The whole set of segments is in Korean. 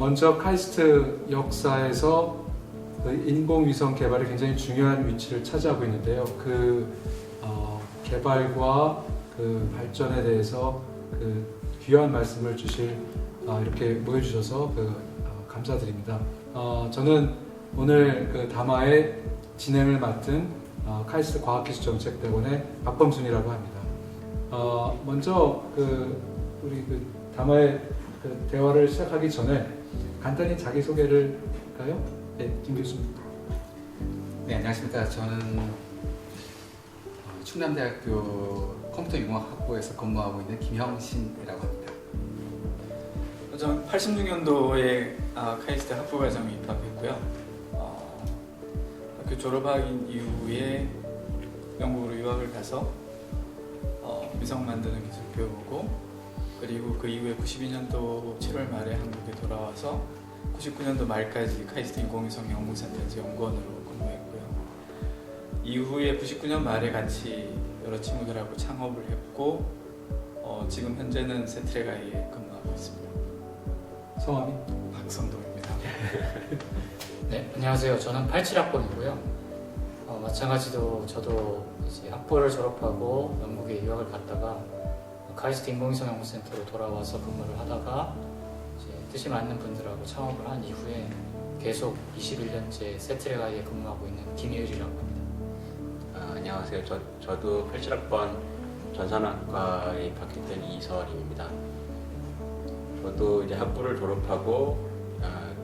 먼저 카이스트 역사에서 그 인공위성 개발이 굉장히 중요한 위치를 차지하고 있는데요. 개발과 그 발전에 대해서 그 귀한 말씀을 주실 이렇게 모여주셔서 감사드립니다. 저는 오늘 그 담화의 진행을 맡은 카이스트 과학기술정책대원의 박범순이라고 합니다. 먼저 우리 담화의 대화를 시작하기 전에 간단히 자기 소개를 할까요? 네, 김 교수님. 네, 안녕하십니까. 저는 충남대학교 컴퓨터융합학부에서 근무하고 있는 김형신이라고 합니다. 저는 86년도에 카이스트 학부과정에 입학했고요. 학교 졸업한 이후에 영국으로 유학을 가서 위성 만드는 기술 배우고, 그리고 그 이후에 92년도 7월 말에 한국에 돌아와서 99년도 말까지 카이스트 인공위성 연구센터에서 연구원으로 근무했고요. 이후에 99년 말에 같이 여러 친구들하고 창업을 했고, 지금 현재는 세트레가이에 근무하고 있습니다. 성함이? 박성동입니다. 네, 안녕하세요. 저는 87학번이고요. 마찬가지로 저도 이제 학부를 졸업하고 영국에 유학을 갔다가 카이스트 인공위성 연구센터로 돌아와서 근무를 하다가 이제 뜻이 맞는 분들하고 창업을 한 이후에 계속 21년째 세트레가이에 근무하고 있는 김유일이라고 합니다. 안녕하세요. 저도 87학번 전산학과에 입학했던 이서림입니다. 저도 이제 학부를 졸업하고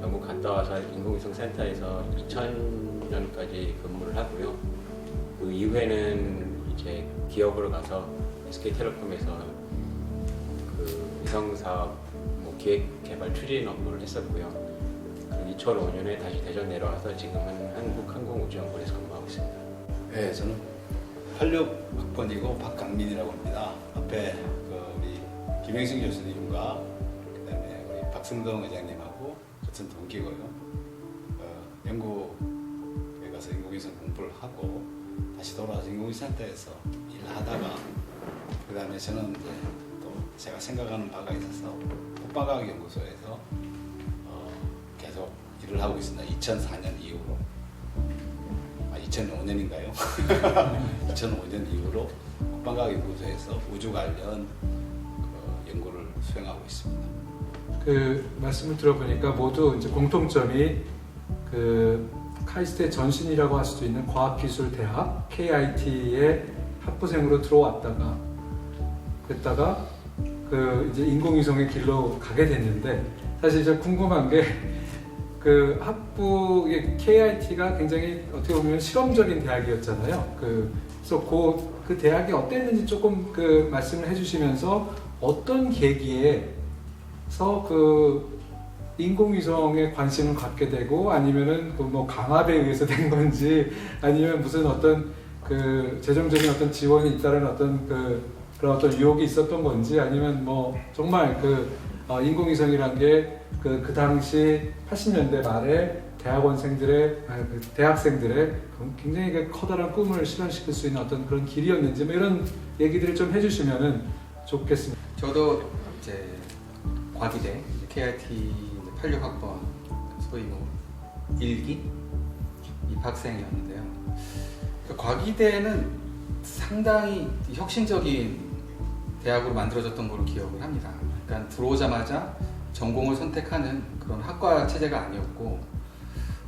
영국 갔다 와서 인공위성 센터에서 2000년까지 근무를 하고요. 그 이후에는 이제 기업으로 가서 SK텔레콤에서 그 위성 사업 기획 개발 추진 업무를 했었고요. 그리고 2005년에 다시 대전 내려와서 지금은 한국항공우주연구원에서 근무하고 있습니다. 네, 저는 86학번이고 박강민이라고 합니다. 앞에 우리 김영신 교수님과 그다음에 우리 박승동 회장님하고 같은 동기고요. 영국에 가서 인공위성 공부를 하고 다시 돌아와서 인공위성센터에서 일하다가 그다음에 저는 이제 또 제가 생각하는 바가 있어서 국방과학연구소에서 계속 일을 하고 있습니다. 2004년 이후로. 2005년인가요? 2005년 이후로 국방과학연구소에서 우주 관련 연구를 수행하고 있습니다. 그 말씀을 들어보니까 모두 이제 공통점이 그 카이스트의 전신이라고 할 수도 있는 과학기술대학 KIT의 학부생으로 들어왔다가 그랬다가 그 이제 인공위성의 길로 가게 됐는데, 사실 이제 궁금한 게 그 학부의 KIT가 굉장히 어떻게 보면 실험적인 대학이었잖아요. 그래서 그 대학이 어땠는지 조금 그 말씀을 해주시면서 어떤 계기에서 그 인공위성에 관심을 갖게 되고, 아니면은 그 뭐 강압에 의해서 된 건지, 아니면 무슨 어떤 그 재정적인 어떤 지원이 있다는 어떤 그런 어떤 유혹이 있었던 건지, 아니면 뭐 정말 인공위성이란 게 그 당시 80년대 말에 대학생들의 굉장히 커다란 꿈을 실현시킬 수 있는 어떤 그런 길이었는지, 뭐 이런 얘기들을 좀 해주시면은 좋겠습니다. 저도 이제 과기대 KIT 86학번 소위 뭐 1기 입학생이었는데요. 과기대는 상당히 혁신적인 대학으로 만들어졌던 걸로 기억을 합니다. 그러니까 들어오자마자 전공을 선택하는 그런 학과 체제가 아니었고,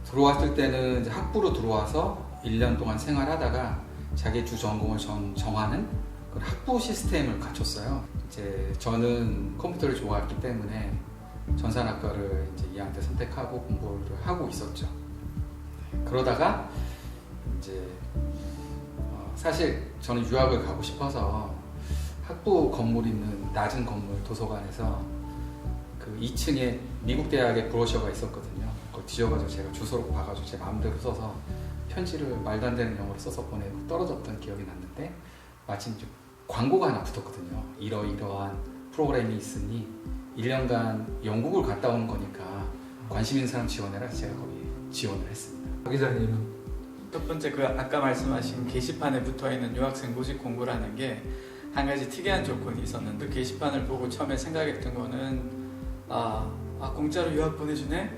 들어왔을 때는 이제 학부로 들어와서 1년 동안 생활하다가 자기 주 전공을 정하는 그런 학부 시스템을 갖췄어요. 이제 저는 컴퓨터를 좋아했기 때문에 전산학과를 이제 2학년 때 선택하고 공부를 하고 있었죠. 그러다가 이제 사실 저는 유학을 가고 싶어서 학부 건물 있는 낮은 건물 도서관에서 그 2층에 미국 대학의 브로셔가 있었거든요. 그걸 뒤져가지고 제가 주소로 봐가지고 제 마음대로 써서 편지를 말도 안 되는 영어로 써서 보내고 떨어졌던 기억이 났는데, 마침 광고가 하나 붙었거든요. 이러이러한 프로그램이 있으니 1년간 영국을 갔다 오는 거니까 관심 있는 사람 지원해라. 제가 거기 지원을 했습니다. 박 기자님은? 첫 번째 아까 말씀하신 게시판에 붙어있는 유학생 모집 공고라는 게 한 가지 특이한 조건이 있었는데, 그 게시판을 보고 처음에 생각했던 거는 아 공짜로 유학 보내주네?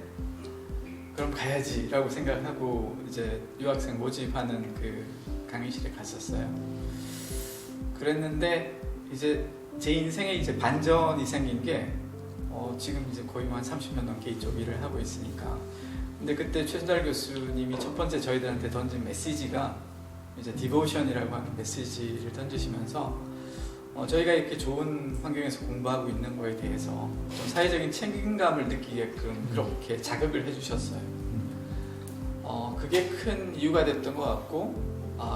그럼 가야지라고 생각하고 이제 유학생 모집하는 그 강의실에 갔었어요. 그랬는데 이제 제 인생에 이제 반전이 생긴 게 지금 이제 거의 한 30년 넘게 이쪽 일을 하고 있으니까. 근데 그때 최순달 교수님이 첫 번째 저희들한테 던진 메시지가 이제 디보션이라고 하는 메시지를 던지시면서 저희가 이렇게 좋은 환경에서 공부하고 있는 거에 대해서 좀 사회적인 책임감을 느끼게끔 그렇게 자극을 해주셨어요. 그게 큰 이유가 됐던 것 같고,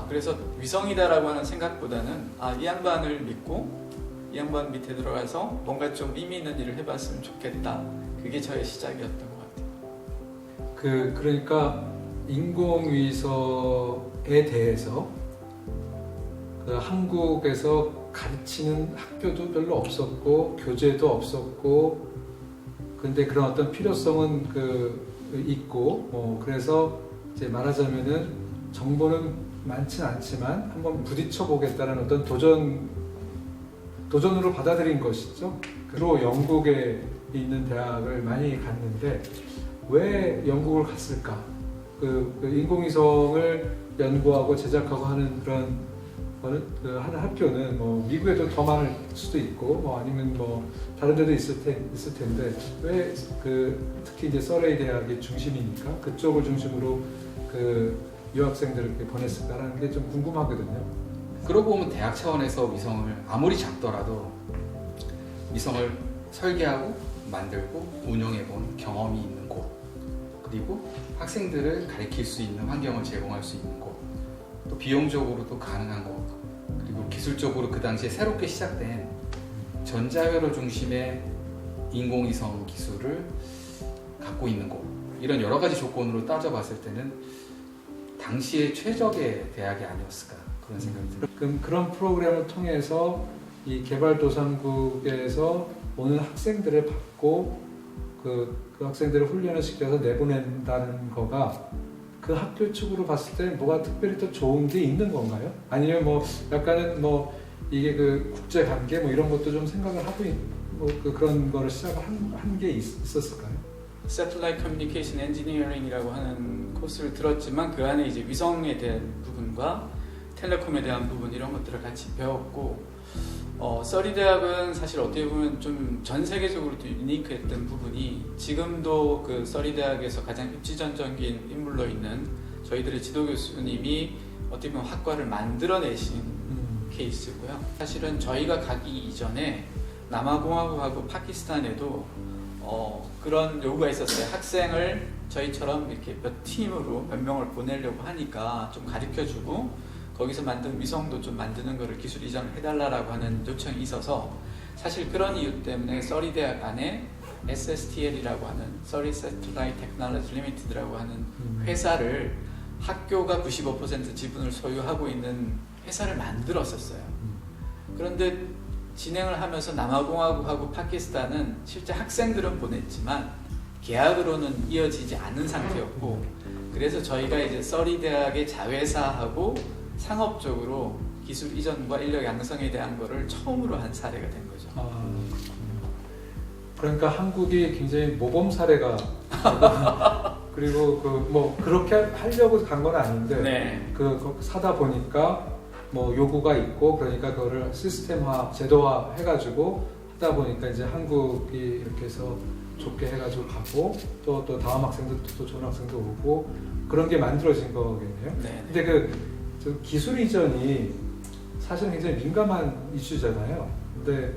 그래서 위성이다라고 하는 생각보다는 이 양반을 믿고 이 양반 밑에 들어가서 뭔가 좀 의미 있는 일을 해봤으면 좋겠다. 그게 저의 시작이었던 것 같아요. 그러니까 인공위성에 대해서 한국에서 가르치는 학교도 별로 없었고 교재도 없었고, 근데 그런 어떤 필요성은 있고, 그래서 이제 말하자면은 정보는 많진 않지만 한번 부딪혀 보겠다는 어떤 도전으로 받아들인 것이죠. 주로 영국에 있는 대학을 많이 갔는데 왜 영국을 갔을까? 인공위성을 연구하고 제작하고 하는 그런 하는 학교는 미국에도 더 많을 수도 있고 아니면 다른 데도 있을 텐데 왜 특히 이제 서레이 대학이 중심이니까 그쪽을 중심으로 유학생들을 이렇게 보냈을까라는 게 좀 궁금하거든요. 그러고 보면 대학 차원에서 위성을 아무리 작더라도 위성을 설계하고 만들고 운영해본 경험이 있는 곳, 그리고 학생들을 가르칠 수 있는 환경을 제공할 수 있는 곳, 또 비용적으로도 가능한 곳, 그리고 기술적으로 그 당시에 새롭게 시작된 전자회로 중심의 인공위성 기술을 갖고 있는 곳, 이런 여러 가지 조건으로 따져봤을 때는 당시의 최적의 대학이 아니었을까 그런 생각이 들어요. 그럼 그런 프로그램을 통해서 이 개발도상국에서 오는 학생들을 받고 그 학생들을 훈련을 시켜서 내보낸다는 거가 그 학교 측으로 봤을 때 뭐가 특별히 더 좋은 게 있는 건가요? 아니면 약간은 이게 국제 관계 이런 것도 좀 생각을 하고 그런 거를 시작을 한 게 있었을까요? Satellite Communication Engineering이라고 하는 코스를 들었지만 그 안에 이제 위성에 대한 부분과 텔레콤에 대한 부분 이런 것들을 같이 배웠고, 서리 대학은 사실 어떻게 보면 좀 전 세계적으로도 유니크했던 부분이 지금도 그 서리 대학에서 가장 입지전적인 인물로 있는 저희들의 지도 교수님이 어떻게 보면 학과를 만들어내신 케이스고요. 사실은 저희가 가기 이전에 남아공화국하고 파키스탄에도 그런 요구가 있었어요. 학생을 저희처럼 이렇게 몇 팀으로 몇 명을 보내려고 하니까 좀 가르쳐주고 거기서 만든 위성도 좀 만드는 거를 기술 이전을 해달라고 하는 요청이 있어서, 사실 그런 이유 때문에 서리 대학 안에 SSTL이라고 하는 Surrey Satellite Technology Limited라고 하는 회사를 학교가 95% 지분을 소유하고 있는 회사를 만들었었어요. 그런데 진행을 하면서 남아공화국하고 파키스탄은 실제 학생들은 보냈지만 계약으로는 이어지지 않은 상태였고, 그래서 저희가 이제 서리 대학의 자회사하고 상업적으로 기술 이전과 인력 양성에 대한 거를 처음으로 한 사례가 된 거죠. 그러니까 한국이 굉장히 모범 사례가 그리고 그렇게 하려고 간 건 아닌데 네. 사다 보니까 요구가 있고 그러니까 그거를 시스템화, 제도화 해가지고 하다 보니까 이제 한국이 이렇게 해서 좋게 해가지고 가고 또 다음 학생들도 또 좋은 학생도 오고 그런 게 만들어진 거겠네요. 네. 근데 기술 이전이 사실은 굉장히 민감한 이슈잖아요. 근데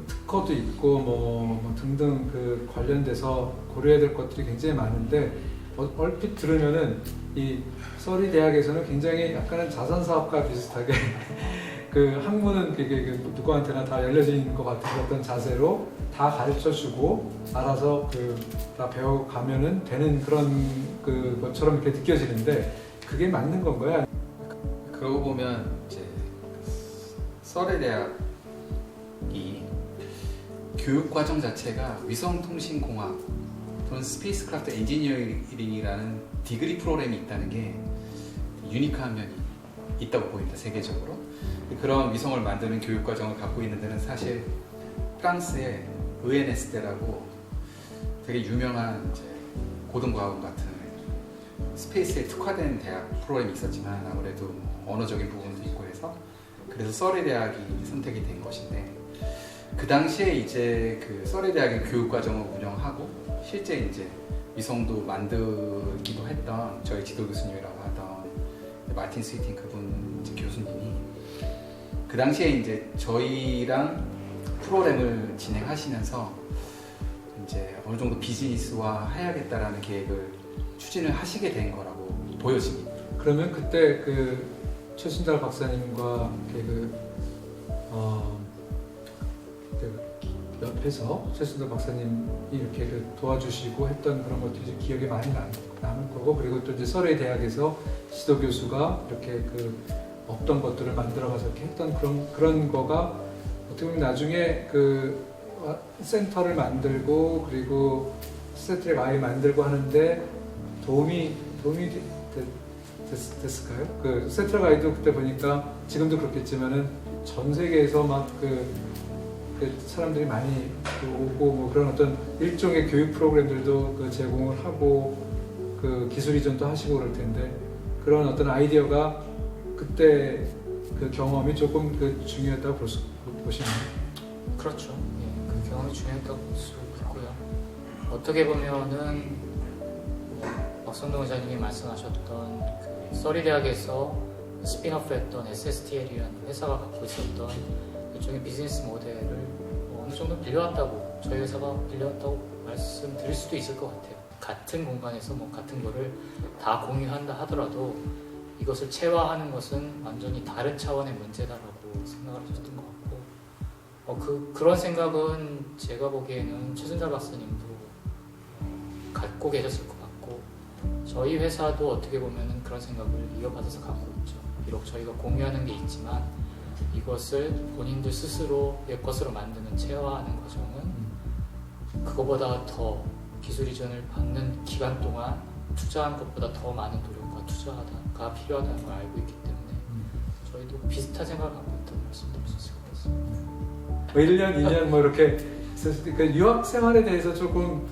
특허도 있고 등등 관련돼서 고려해야 될 것들이 굉장히 많은데 얼핏 들으면은 이 서리 대학에서는 굉장히 약간은 자선 사업가 비슷하게 학문은 누구한테나 다 열려진 것 같은 어떤 자세로 다 가르쳐주고 알아서 다 배워가면은 되는 그런 것처럼 이렇게 느껴지는데 그게 맞는 건가요? 그러고 보면 이제 서레 대학이 교육 과정 자체가 위성통신공학 또는 스페이스크래프트 엔지니어링이라는 디그리 프로그램이 있다는 게 유니크한 면이 있다고 보입니다, 세계적으로. 그런 위성을 만드는 교육 과정을 갖고 있는 데는 사실 프랑스의 ENS대라고 되게 유명한 이제 고등과학원 같은 스페이스에 특화된 대학 프로그램이 있었지만 아무래도 언어적인 부분도 있고 해서 그래서 서레 대학이 선택이 된 것인데 그 당시에 이제 그 서레 대학의 교육 과정을 운영하고 실제 이제 위성도 만들기도 했던 저희 지도 교수님이라고 하던 마틴 스위팅 그분 이제 교수님이 그 당시에 이제 저희랑 프로그램을 진행하시면서 이제 어느 정도 비즈니스화 해야겠다라는 계획을 추진을 하시게 된 거라고 보여집니다. 그러면 그때 그 최순달 박사님과 그 옆에서 최순달 박사님이 이렇게 그 도와주시고 했던 그런 것들이 기억에 많이 남을 거고, 그리고 또 이제 서레 대학에서 지도 교수가 이렇게 그 없던 것들을 만들어가서 이렇게 했던 그런 거가 어떻게 보면 나중에 그 센터를 만들고 그리고 스태트랙 아이 만들고 하는데 도움이 됐을까요? 그 스태트랙 아이도 그때 보니까 지금도 그렇겠지만은 전 세계에서 막 그 사람들이 많이 오고 뭐 그런 어떤 일종의 교육 프로그램들도 그 제공을 하고 그 기술 이전도 하시고 그럴 텐데 그런 어떤 아이디어가 그때 그 경험이 조금 그 중요했다고 보시나요? 그렇죠. 예, 그 경험이 중요했다고 볼 수 있고요. 어떻게 보면은 박성동 의장님이 말씀하셨던 그 서리 대학에서 스핀오프했던 SSTL이라는 회사가 갖고 있었던 일종의 비즈니스 모델을 어느 정도 빌려왔다고 저희 회사가 빌려왔다고 말씀드릴 수도 있을 것 같아요. 같은 공간에서 뭐 같은 거를 다 공유한다 하더라도 이것을 체화하는 것은 완전히 다른 차원의 문제다라고 생각을 하셨던 것 같고 그런 생각은 제가 보기에는 최순달 박사님도 갖고 계셨을 것 같고 저희 회사도 어떻게 보면 그런 생각을 이어받아서 갖고 있죠. 비록 저희가 공유하는 게 있지만 이것을 본인들 스스로 내 것으로 만드는 체화하는 과정은 그거보다 더 기술 이전을 받는 기간 동안 투자한 것보다 더 많은 노력과 투자가 필요하다는 걸 알고 있기 때문에 저희도 비슷한 생각을 갖고 있다고 말씀드릴 수 있을 것 같습니다. 뭐 1년, 2년 뭐 이렇게 그 유학 생활에 대해서 조금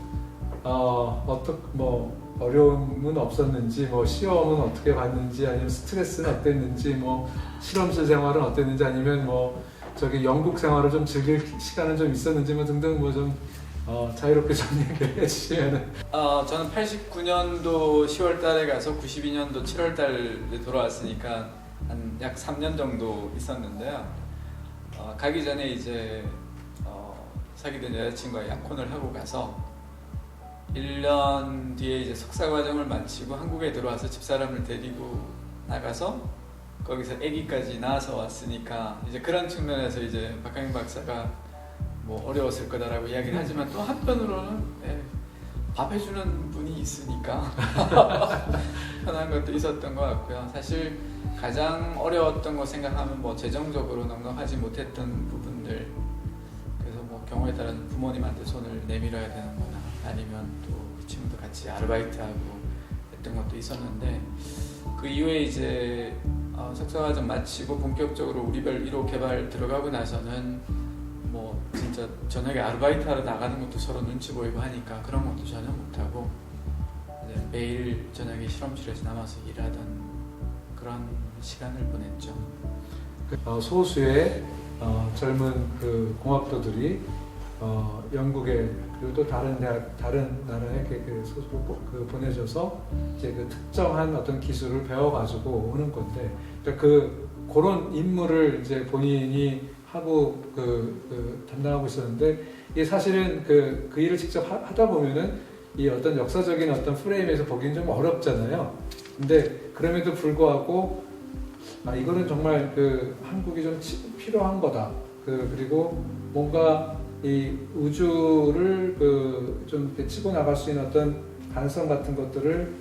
어려움은 없었는지, 뭐 시험은 어떻게 봤는지, 아니면 스트레스는 어땠는지, 뭐 실험실 생활은 어땠는지, 아니면 뭐 저기 영국 생활을 좀 즐길 시간은 좀 있었는지, 뭐 등등 뭐 좀 자유롭게 좀 얘기해 주시면은. 저는 89년도 10월 달에 가서 92년도 7월 달에 돌아왔으니까 한 약 3년 정도 있었는데요. 가기 전에 이제 사귀던 여자친구와 약혼을 하고 가서 1년 뒤에 이제 석사 과정을 마치고 한국에 들어와서 집사람을 데리고 나가서 거기서 아기까지 낳아서 왔으니까 이제 그런 측면에서 이제 박강인 박사가 뭐 어려웠을 거다라고 이야기를 하지만 또 한편으로는 밥 해주는 분이 있으니까 편한 것도 있었던 것 같고요. 사실 가장 어려웠던 거 생각하면 뭐 재정적으로 넉넉하지 못했던 부분들, 그래서 뭐 경우에 따라서 부모님한테 손을 내밀어야 되는 거나 아니면 또 그 친구도 같이 아르바이트하고 했던 것도 있었는데 그 이후에 이제 석사과정 마치고 본격적으로 우리별 1호 개발 들어가고 나서는 뭐 진짜 저녁에 아르바이트 하러 나가는 것도 서로 눈치 보이고 하니까 그런 것도 전혀 못하고 이제 매일 저녁에 실험실에서 남아서 일하던 그런 시간을 보냈죠. 소수의 젊은 그 공학도들이 영국에 그리고 또 다른 대학, 다른 나라에 그 보내줘서 이제 그 특정한 어떤 기술을 배워가지고 오는 건데, 그러니까 그런 임무를 이제 본인이 하고 담당하고 있었는데, 이게 사실은 그 일을 직접 하다 보면은 이 어떤 역사적인 어떤 프레임에서 보기는 좀 어렵잖아요. 근데 그럼에도 불구하고 이거는 정말 한국이 좀 필요한 거다. 그리고 뭔가 이 우주를 좀 치고 나갈 수 있는 어떤 가능성 같은 것들을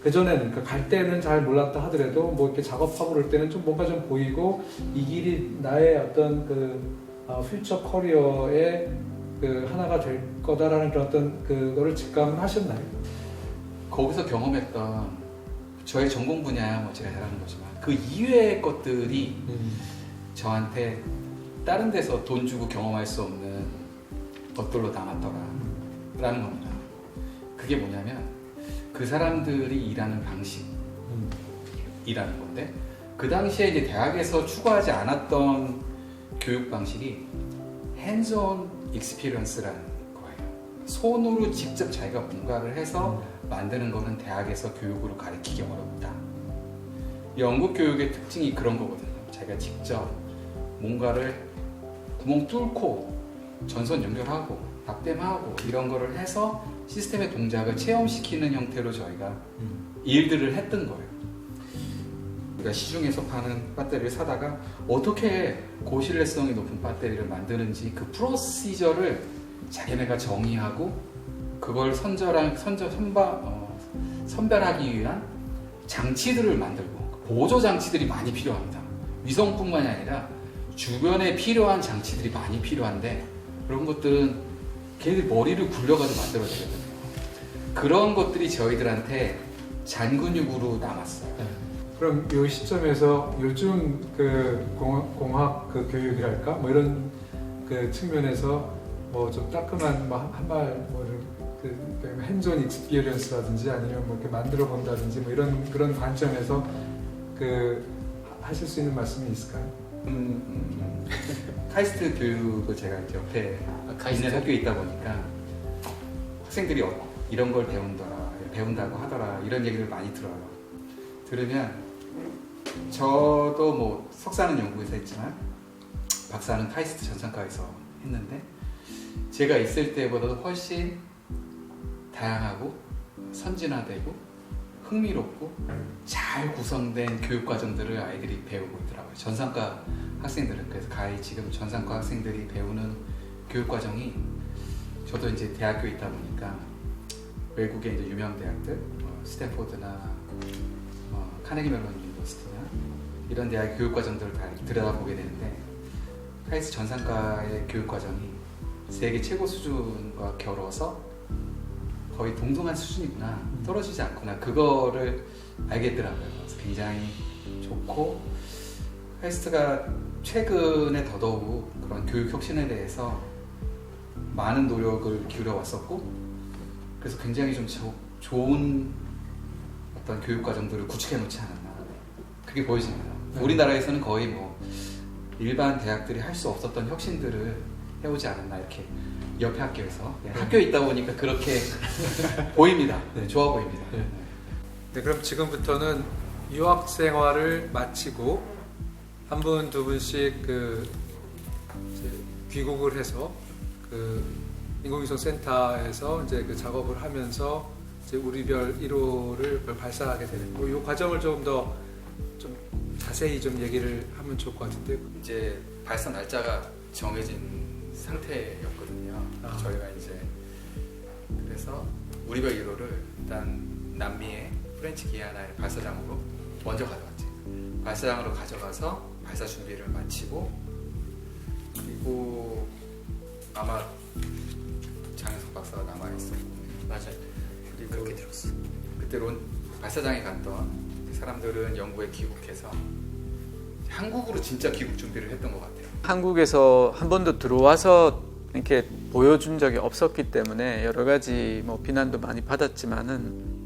그전에는 갈 때는 잘 몰랐다 하더라도 뭐 이렇게 작업하고 그럴 때는 좀 뭔가 좀 보이고 이 길이 나의 어떤 퓨처 커리어의 하나가 될 거다라는 그런 어떤 그거를 직감하셨나요? 거기서 경험했던 저의 전공 분야야 뭐 제가 잘하는 거지만 그 이외의 것들이 저한테 다른 데서 돈 주고 경험할 수 없는 것들로 남았더라 라는 겁니다. 그게 뭐냐면 그 사람들이 일하는 방식이라는 건데, 그 당시에 이제 대학에서 추구하지 않았던 교육 방식이 핸즈온 익스피리언스라는 거예요. 손으로 직접 자기가 뭔가를 해서 만드는 거는 대학에서 교육으로 가르치기 어렵다. 영국 교육의 특징이 그런 거거든요. 자기가 직접 뭔가를 구멍 뚫고 전선 연결하고 납땜하고 이런 거를 해서 시스템의 동작을 체험시키는 형태로 저희가 일들을 했던 거예요. 우리가 시중에서 파는 배터리를 사다가 어떻게 고신뢰성이 높은 배터리를 만드는지 그 프로시저를 자기네가 정의하고 그걸 선별하기 위한 장치들을 만들고, 보조 장치들이 많이 필요합니다. 위성뿐만이 아니라 주변에 필요한 장치들이 많이 필요한데, 그런 것들은 걔들 머리를 굴려가지고 만들어지거든요. 그런 것들이 저희들한테 잔근육으로 남았어요. 그럼 이 시점에서 요즘 그 공학 그 교육이랄까 뭐 이런 그 측면에서 뭐 좀 따끔한 한말 그 핸즈온 익스피리언스라든지 아니면 뭐 이렇게 만들어 본다든지 뭐 이런 그런 관점에서 그 하실 수 있는 말씀이 있을까요? 카이스트 교육을 제가 이제 옆에 있는 학교에 있다 보니까 학생들이 이런 걸 배운다고 하더라 이런 얘기를 많이 들어요. 들으면 저도 뭐 석사는 영국에서 했지만 박사는 카이스트 전산과에서 했는데, 제가 있을 때보다도 훨씬 다양하고 선진화되고 흥미롭고 잘 구성된 교육 과정들을 아이들이 배우고 있더라고요. 전산과 학생들은. 그래서 지금 전산과 학생들이 배우는 교육 과정이, 저도 이제 대학교에 있다 보니까 외국의 이제 유명 대학들, 스탠포드나 카네기 멜론 유니버시티나 이런 대학의 교육 과정들을 다 들여다보게 되는데, 카이스트 전산과의 교육 과정이 세계 최고 수준과 겨뤄서 거의 동등한 수준이구나, 떨어지지 않구나, 그거를 알겠더라고요. 그래서 굉장히 좋고, 카이스트가 최근에 더더욱 그런 교육 혁신에 대해서 많은 노력을 기울여 왔었고, 그래서 굉장히 좀 좋은 어떤 교육 과정들을 구축해 놓지 않았나, 그게 보여집니다. 우리나라에서는 거의 뭐 일반 대학들이 할 수 없었던 혁신들을 해오지 않았나, 이렇게 옆에 학교에서 학교에 있다 보니까 그렇게 보입니다. 네, 좋아 보입니다. 네, 그럼 지금부터는 유학 생활을 마치고 한 분 두 분씩 이제 귀국을 해서 인공위성 센터에서 이제 그 작업을 하면서 이제 우리별 1호를 발사하게 되는 이 과정을 조금 더 좀 자세히 좀 얘기를 하면 좋을 것 같은데. 이제 발사 날짜가 정해진 상태였거든요. 저희가 이제 그래서 우리별 1호를 일단 남미의 프렌치 기아나의 발사장으로 먼저 가져갔지. 발사장으로 가져가서 발사 준비를 마치고, 그리고 아마 장현석 박사가 남아 있었고, 맞아요. 그리고 그렇게 들었어. 그때 발사장에 갔던 사람들은 영국에 귀국해서 한국으로 진짜 귀국 준비를 했던 것 같아요. 한국에서 한 번도 들어와서 이렇게 보여준 적이 없었기 때문에 여러 가지 뭐 비난도 많이 받았지만은,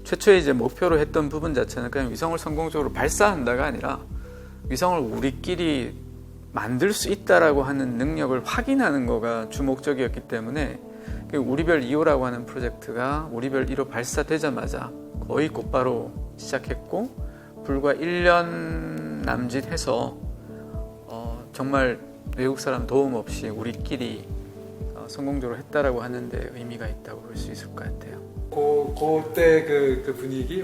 최초에 이제 목표로 했던 부분 자체는 그냥 위성을 성공적으로 발사한다가 아니라 위성을 우리끼리 만들 수 있다라고 하는 능력을 확인하는 거가 주목적이었기 때문에, 우리별 2호라고 하는 프로젝트가 우리별 1호 발사되자마자 거의 곧바로 시작했고, 불과 1년 남짓해서 정말 외국 사람 도움 없이 우리끼리 성공적으로 했다라고 하는데 의미가 있다고 볼 수 있을 것 같아요. 그때 그 분위기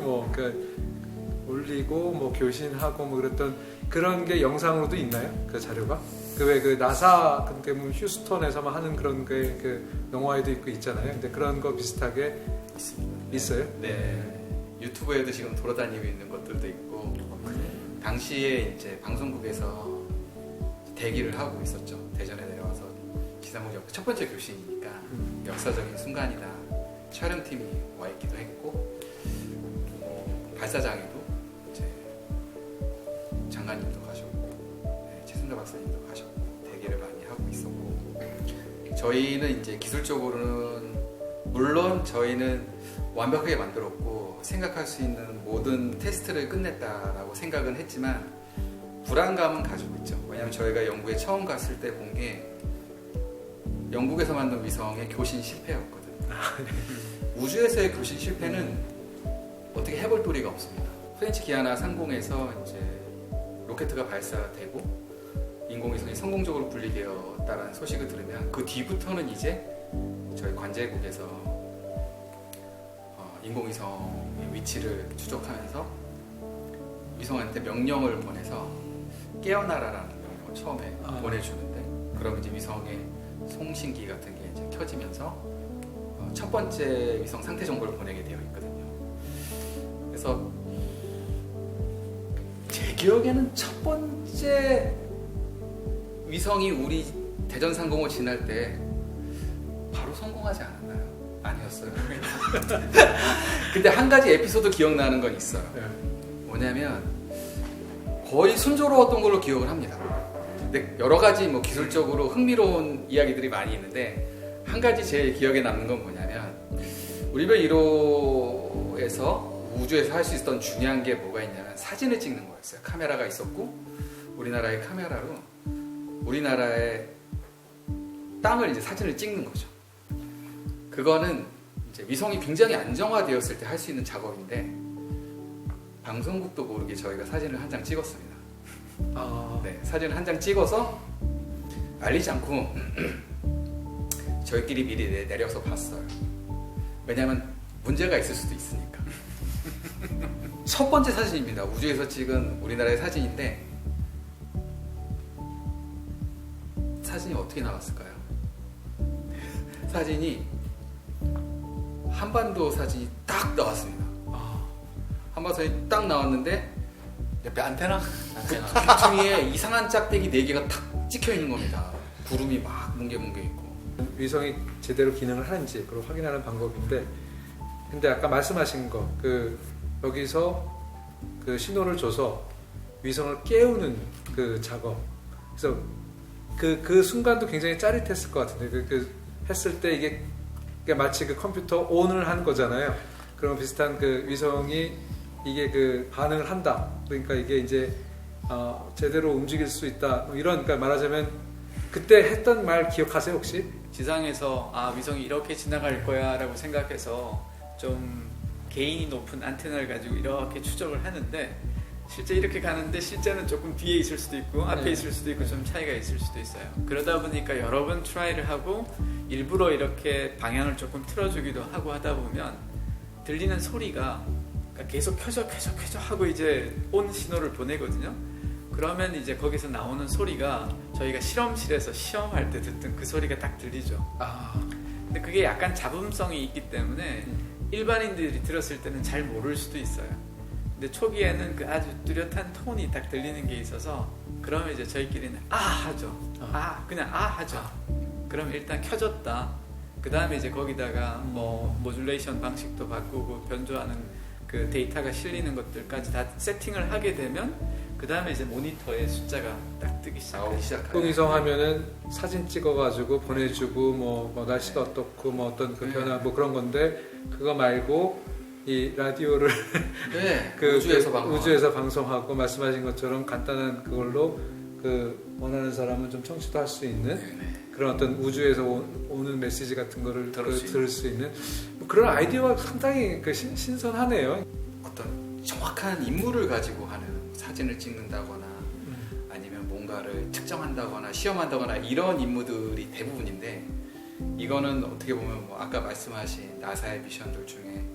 올리고 뭐 교신하고 뭐 그랬던 그런 게 영상으로도 있나요? 그 자료가? 그 나사 근데 뭐 휴스턴에서만 하는 그런 게 그 영화에도 있고 있잖아요. 근데 그런 거 비슷하게 있습니다. 있어요? 네. 유튜브에도 지금 돌아다니고 있는 것들도 있고, 당시에 이제 방송국에서 대기를 하고 있었죠. 대전에 내려와서 기사목 첫 번째 교신이니까 역사적인 순간이다. 촬영팀이 와 있기도 했고, 발사장에도 이제 장관님도 가셨고, 최순자 박사님도 가셨고 대기를 많이 하고 있었고, 저희는 이제 기술적으로는 물론 저희는 완벽하게 만들었고 생각할 수 있는 모든 테스트를 끝냈다라고 생각은 했지만 불안감은 가지고 있죠. 왜냐하면 저희가 영국에 처음 갔을 때 본 게 영국에서 만든 위성의 교신 실패였거든요. 우주에서의 교신 실패는 어떻게 해볼 도리가 없습니다. 프렌치 기아나 상공에서 이제 로켓가 발사되고 인공위성이 성공적으로 분리되었다는 소식을 들으면 그 뒤부터는 이제 저희 관제국에서 인공위성의 위치를 추적하면서 위성한테 명령을 보내서 깨어나라라는 명령을 처음에 보내주는데, 그럼 이제 위성의 송신기 같은 게 이제 켜지면서 첫 번째 위성 상태 정보를 보내게 되어 있거든요. 그래서 제 기억에는 첫 번째 위성이 우리 대전 상공을 지날 때 바로 성공하지 않았나요? 아니었어요. 근데 한 가지 에피소드 기억나는 건 있어요. 뭐냐면 거의 순조로웠던 걸로 기억을 합니다. 근데 여러 가지 뭐 기술적으로 흥미로운 이야기들이 많이 있는데, 한 가지 제일 기억에 남는 건 뭐냐면 우리별 1호에서 우주에서 할 수 있었던 중요한 게 뭐가 있냐면 사진을 찍는 거였어요. 카메라가 있었고 우리나라의 카메라로 우리나라의 땅을 이제 사진을 찍는 거죠. 그거는 이제 위성이 굉장히 안정화되었을 때 할 수 있는 작업인데, 방송국도 모르게 저희가 사진을 한 장 찍었습니다. 네, 사진을 한 장 찍어서 알리지 않고 저희끼리 미리 내려서 봤어요. 왜냐하면 문제가 있을 수도 있으니까. 첫 번째 사진입니다. 우주에서 찍은 우리나라의 사진인데, 사진이 어떻게 나왔을까요? 사진이 한반도 사진이 딱 나왔습니다. 한반도 사진이 딱 나왔는데 옆에 안테나 부퉁이에 이상한 짝대기 4개가 탁 찍혀 있는 겁니다. 구름이 막 뭉게뭉게 있고. 위성이 제대로 기능을 하는지 그걸 확인하는 방법인데, 근데 아까 말씀하신 거 여기서 그 신호를 줘서 위성을 깨우는 그 작업, 그래서 그 순간도 굉장히 짜릿했을 것 같은데, 했을 때 이게 마치 그 컴퓨터 온을 한 거잖아요. 그런 비슷한 그 위성이 이게 그 반응을 한다. 그러니까 이게 이제 제대로 움직일 수 있다. 뭐 이런, 그러니까 말하자면 그때 했던 말 기억하세요 혹시? 지상에서 위성이 이렇게 지나갈 거야 라고 생각해서 좀 개인이 높은 안테나를 가지고 이렇게 추적을 하는데, 실제 이렇게 가는데 실제는 조금 뒤에 있을 수도 있고 앞에 있을 수도 있고 좀 차이가 있을 수도 있어요. 그러다 보니까 여러 번 트라이를 하고 일부러 이렇게 방향을 조금 틀어주기도 하고 하다 보면 들리는 소리가 계속 켜져 하고 이제 온 신호를 보내거든요. 그러면 이제 거기서 나오는 소리가 저희가 실험실에서 시험할 때 듣던 그 소리가 딱 들리죠. 근데 그게 약간 잡음성이 있기 때문에 일반인들이 들었을 때는 잘 모를 수도 있어요. 근데 초기에는 그 아주 뚜렷한 톤이 딱 들리는 게 있어서, 그러면 이제 저희끼리는 하죠. 그냥 하죠. 그럼 일단 켜졌다. 그 다음에 이제 거기다가 뭐 모듈레이션 방식도 바꾸고 변조하는 그 데이터가 실리는 것들까지 다 세팅을 하게 되면, 그 다음에 이제 모니터에 숫자가 딱 뜨기 시작해요. 인공위성 하면은 사진 찍어가지고 보내주고 뭐 날씨가 어떻고 뭐 어떤 그 변화 뭐 그런 건데, 그거 말고 이 라디오를 우주에서 방송하고 말씀하신 것처럼 간단한 그걸로 그 원하는 사람은 좀 청취도 할 수 있는 그런 어떤 우주에서 오는 메시지 같은 거를 들을 수 있는 뭐 그런 아이디어가 상당히 신선하네요. 어떤 정확한 임무를 가지고 하는, 사진을 찍는다거나 아니면 뭔가를 측정한다거나 시험한다거나 이런 임무들이 대부분인데, 이거는 어떻게 보면 뭐 아까 말씀하신 나사의 미션들 중에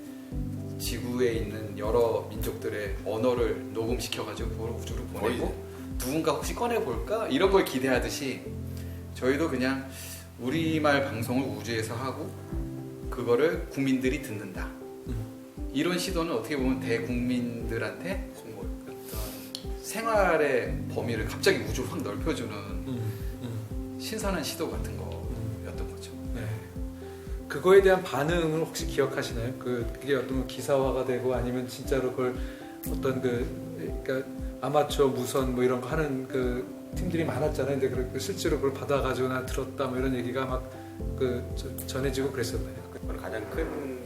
지구에 있는 여러 민족들의 언어를 녹음시켜가지고 그걸 우주로 보내고 누군가 혹시 꺼내볼까? 이런 걸 기대하듯이 저희도 그냥 우리말 방송을 우주에서 하고 그거를 국민들이 듣는다. 이런 시도는 어떻게 보면 대국민들한테 어떤 생활의 범위를 갑자기 우주로 확 넓혀주는 신선한 시도 같은 거였던 거죠. 네. 그거에 대한 반응을 혹시 기억하시나요? 그게 어떤 기사화가 되고 아니면 진짜로 그걸 어떤 그러니까 아마추어 무선 뭐 이런 거 하는 그 팀들이 많았잖아요. 근데 실제로 그걸 받아가지고 나 들었다 뭐 이런 얘기가 막 전해지고 그랬었나요? 오늘 가장 큰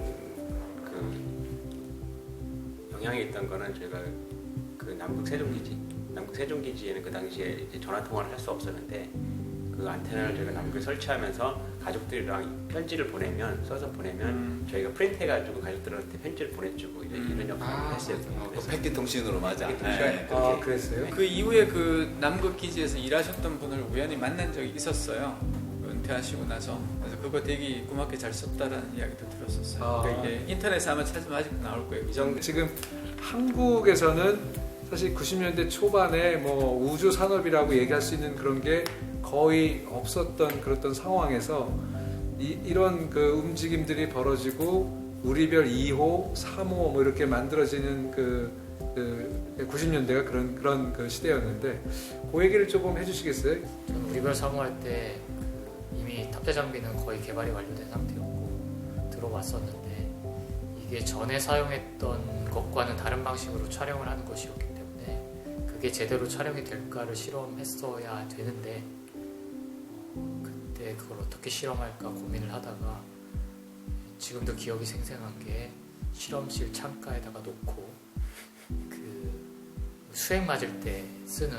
영향이 있던 거는 저희가 남극 세종기지에는 그 당시에 이제 전화 통화를 할 수 없었는데 그 안테나를 저희가 남극에 설치하면서 가족들이랑 편지를 써서 보내면 저희가 프린트해가지고 가족들한테 편지를 보내주고 이런 역할을 했어요. 그래서 팩기 통신으로 맞아. 네. 그랬어요? 그 이후에 그 남극 기지에서 일하셨던 분을 우연히 만난 적이 있었어요. 은퇴하시고 나서. 그래서 그거 되게 고맙게 잘 썼다라는 이야기도 들었었어요. 그러니까 이게 인터넷에 아마 찾으면 아직도 나올 거예요. 지금 한국에서는 사실 90년대 초반에 뭐 우주 산업이라고 얘기할 수 있는 그런 게 거의 없었던 그랬던 상황에서 이런 그 움직임들이 벌어지고 우리별 2호, 3호 뭐 이렇게 만들어지는 그 90년대가 그런 그 시대였는데 그 얘기를 조금 해주시겠어요? 저는 우리별 사무할 때 이미 탑재 장비는 거의 개발이 완료된 상태였고 들어왔었는데 이게 전에 사용했던 것과는 다른 방식으로 촬영을 하는 것이었기 때문에 그게 제대로 촬영이 될까를 실험했어야 되는데 그때 그걸 어떻게 실험할까 고민을 하다가 지금도 기억이 생생한 게 실험실 창가에다가 놓고 그 수액 맞을 때 쓰는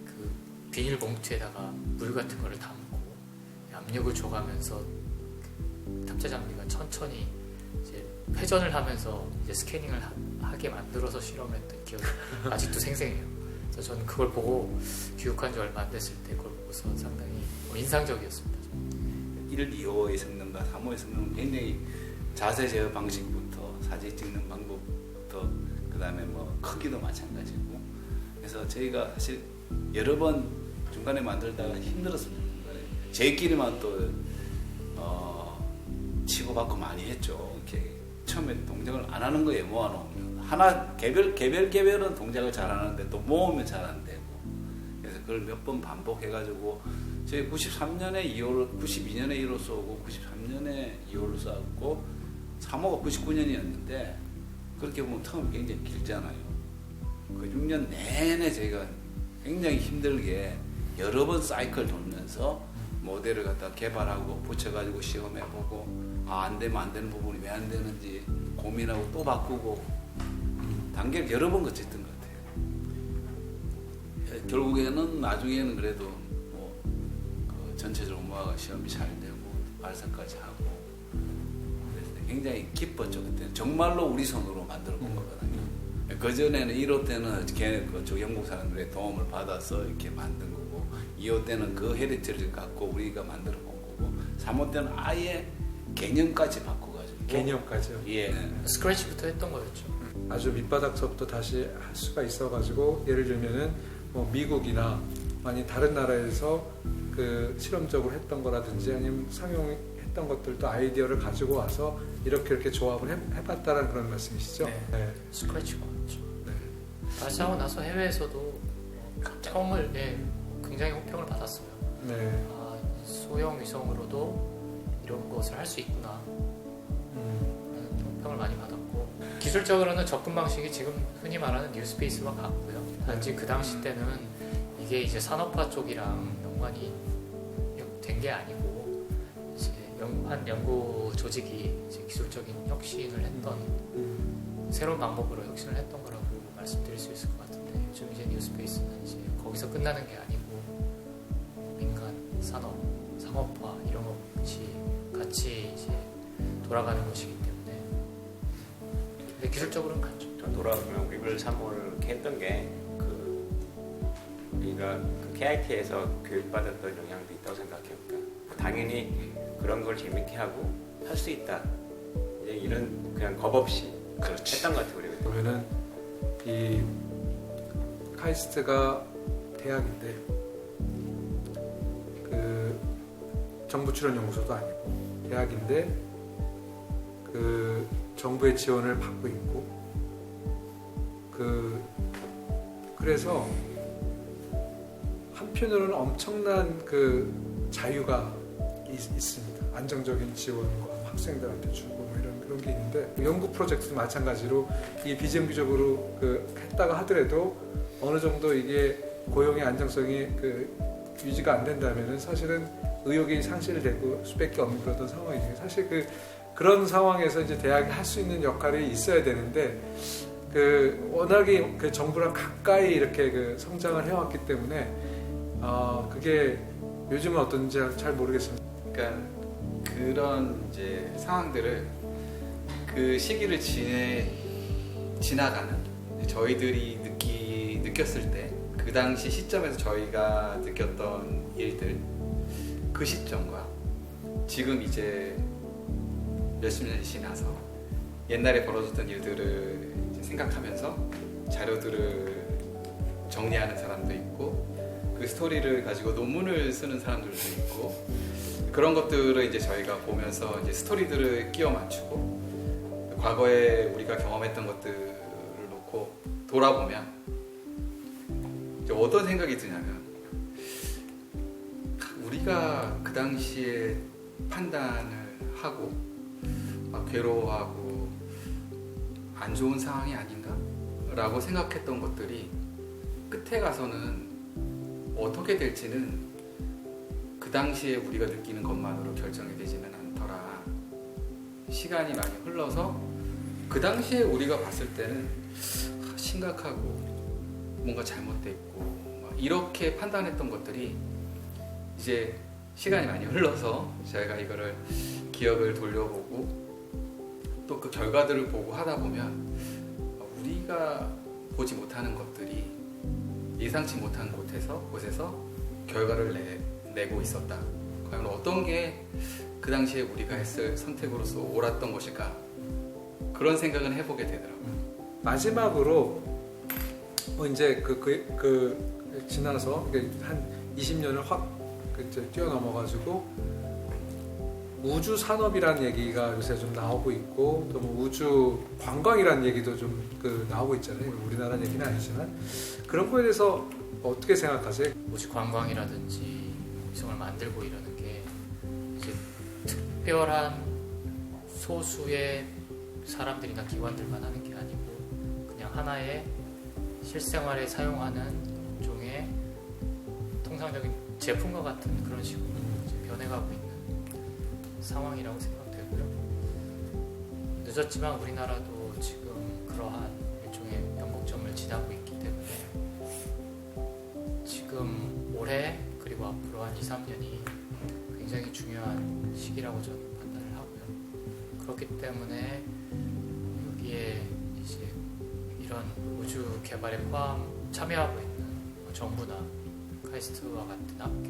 그 비닐봉투에다가 물 같은 거를 담고 압력을 줘가면서 그 탑재 장비가 천천히 이제 회전을 하면서 이제 스캐닝을 하게 만들어서 실험했던 기억이 아직도 생생해요. 그래서 저는 그걸 보고 귀국한 지 얼마 안 됐을 때 그걸 보고서 상당히 인상적이었습니다. 1, 2호의 성능과 3호의 성능은 굉장히 자세 제어 방식부터 사진 찍는 방법부터 그 다음에 뭐 크기도 마찬가지고 그래서 저희가 사실 여러 번 중간에 만들다가 힘들었습니다. 저희끼리만 또 치고받고 많이 했죠. 이렇게 처음에 동작을 안 하는 거예요. 모아놓으면 하나 개별은 동작을 잘 하는데 또 모으면 잘 안 되고 그래서 그걸 몇 번 반복해가지고 저희 93년에 2호를 92년에 1호 쏘고 93년에 2호를 쏘았고 3호가 99년이었는데 그렇게 보면 텀이 굉장히 길잖아요. 그 6년 내내 저희가 굉장히 힘들게 여러 번 사이클 돌면서 모델을 갖다 개발하고 붙여가지고 시험해보고 안 되면 안 되는 부분이 왜 안 되는지 고민하고 또 바꾸고 단계를 여러 번 거쳤던 것 같아요. 결국에는 나중에는 그래도 뭐 전체적으로 모아가 시험이 잘 되고 발사까지 하고 그래서 굉장히 기뻤죠. 그때 정말로 우리 손으로 만들어 본 거거든요. 그 전에는 1호 때는 그쪽 영국 사람들의 도움을 받아서 이렇게 만든 거고 2호 때는 그 헤리티를 갖고 우리가 만들어 본 거고 3호 때는 아예 개념까지 바꿔가지고 개념까지요? 예. 스크래치부터 했던 거였죠. 아주 밑바닥서부터 다시 할 수가 있어가지고 예를 들면은 뭐 미국이나 아니 다른 나라에서 그 실험적으로 했던 거라든지 아니면 상용했던 것들도 아이디어를 가지고 와서 이렇게 조합을 해봤다라는 그런 말씀이시죠? 네. 스크래치가 왔죠. 네. 다시 하고 나서 해외에서도 평을 굉장히 호평을 받았어요. 네. 소형 위성으로도 이런 것을 할 수 있구나 라는 호평을 많이 받았고 기술적으로는 접근 방식이 지금 흔히 말하는 뉴스페이스와 같고요. 단지 그 당시 때는 이게 이제 산업화 쪽이랑 연관이 된 게 아니고 이제 한 연구 조직이 이제 기술적인 혁신을 했던 새로운 방법으로 혁신을 했던 거라고 말씀드릴 수 있을 것 같은데 요즘 이제 뉴스페이스는 이제 거기서 끝나는 게 아니고 민간, 산업, 상업화 이런 것이 같이 이제 돌아가는 것이기 때문에 근데 기술적으로는 같죠. 저 돌아보면 우리별 3호를 이렇게 했던 게 우리가 KIT에서 교육받았던 영향도 있다고 생각해요. 그러니까 당연히 그런 걸 재밌게 하고 할 수 있다. 이제 이런 그냥 겁 없이 했던 것 같아요. 우리가. 그러면은 이 카이스트가 대학인데 그 정부 출연 연구소도 아니고 대학인데 그 정부의 지원을 받고 있고 그래서 한편으로는 엄청난 그 자유가 있습니다. 안정적인 지원과 학생들한테 주고 뭐 그런 게 있는데 연구 프로젝트도 마찬가지로 이게 비정규적으로 했다가 하더라도 어느 정도 이게 고용의 안정성이 유지가 안 된다면은 사실은 의욕이 상실되고 수밖에 없는 그런 상황이죠. 사실 그런 상황에서 이제 대학이 할 수 있는 역할이 있어야 되는데 워낙에 정부랑 가까이 이렇게 성장을 해왔기 때문에 그게 요즘은 어떤지 잘 모르겠습니다. 그러니까 그런 이제 상황들을 그 시기를 지나가는 저희들이 느꼈을 때 그 당시 시점에서 저희가 느꼈던 일들 그 시점과 지금 이제 몇십 년이 지나서 옛날에 벌어졌던 일들을 이제 생각하면서 자료들을 정리하는 사람도 있고 그 스토리를 가지고 논문을 쓰는 사람들도 있고 그런 것들을 이제 저희가 보면서 이제 스토리들을 끼워 맞추고 과거에 우리가 경험했던 것들을 놓고 돌아보면 이제 어떤 생각이 드냐면 우리가 그 당시에 판단을 하고 괴로워하고 안 좋은 상황이 아닌가? 라고 생각했던 것들이 끝에 가서는 어떻게 될지는 그 당시에 우리가 느끼는 것만으로 결정이 되지는 않더라. 시간이 많이 흘러서 그 당시에 우리가 봤을 때는 심각하고 뭔가 잘못돼 있고 이렇게 판단했던 것들이 이제 시간이 많이 흘러서 저희가 이거를 기억을 돌려보고 또 그 결과들을 보고 하다 보면 우리가 보지 못하는 것들이 예상치 못한 곳에서 결과를 내고 있었다. 과연 어떤 게 그 당시에 우리가 했을 선택으로서 옳았던 것일까? 그런 생각은 해보게 되더라고요. 마지막으로 이제 지나서 한 20년을 확 뛰어넘어가지고 우주 산업이라는 얘기가 요새 좀 나오고 있고 또 우주 관광이라는 얘기도 좀 나오고 있잖아요. 우리나라 얘기는 아니지만 그런 거에 대해서 어떻게 생각하세요? 우주 관광이라든지 위성을 만들고 이러는 게 이제 특별한 소수의 사람들이나 기관들만 하는 게 아니고 그냥 하나의 실생활에 사용하는 종의 통상적인 제품과 같은 그런 식으로 이제 변해가고 있는 상황이라고 생각되고요. 늦었지만 우리나라도 지금 그러한 일종의 변곡점을 지나고 있기 때문에 지금 올해 그리고 앞으로 한 2, 3년이 굉장히 중요한 시기라고 저는 판단을 하고요. 그렇기 때문에 여기에 이제 이런 우주 개발에 참여하고 있는 정부나 카이스트와 같은 학교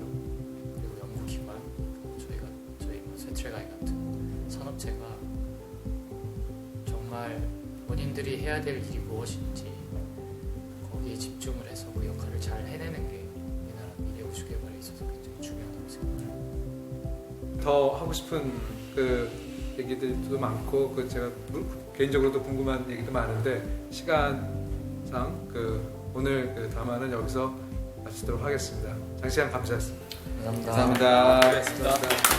그리고 연구기관 저희 세트레가이 같은 산업체가 정말 본인들이 해야 될 일이 무엇인지 거기에 집중을 해서 그 역할을 잘 해내는 게 우리나라 미래 우주 개발에 있어서 굉장히 중요하다고 생각합니다. 더 하고 싶은 얘기들도 많고 제가 개인적으로도 궁금한 얘기도 많은데 시간상 오늘 담화는 여기서 마치도록 하겠습니다. 장시간 감사했습니다. 감사합니다. 감사합니다.